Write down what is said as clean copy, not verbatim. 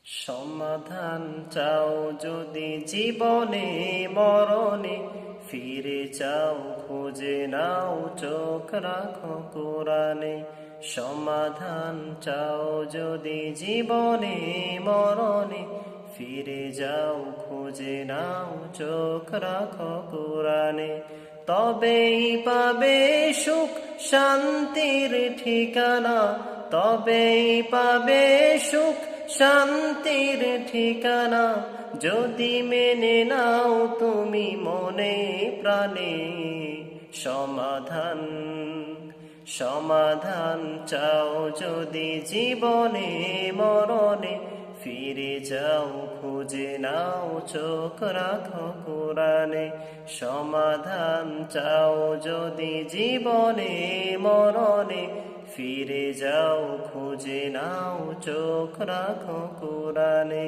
সমাধান চাও যদি জীবনে মরণে, ফিরে যাও খুঁজে নাও চোখ রাখো কোরআনে। সমাধান চাও যদি জীবনে মরণে, ফিরে যাও খুঁজে নাও চোখ রাখো কোরআনে। তবেই পাবে সুখ শান্তির ঠিকানা, তবেই পাবে সুখ শান্তির ঠিকানা, যদি মেনে নাও তুমি মনে প্রাণে। সমাধান সমাধান চাও যদি জীবনে মরণে, ফিরে যাও খুঁজে নাও চোখ রাখো কোরআনে। সমাধান চাও যদি জীবনে মরণে, ফিরে যাও খুঁজে নাও চোখ রাখো কোরআনে।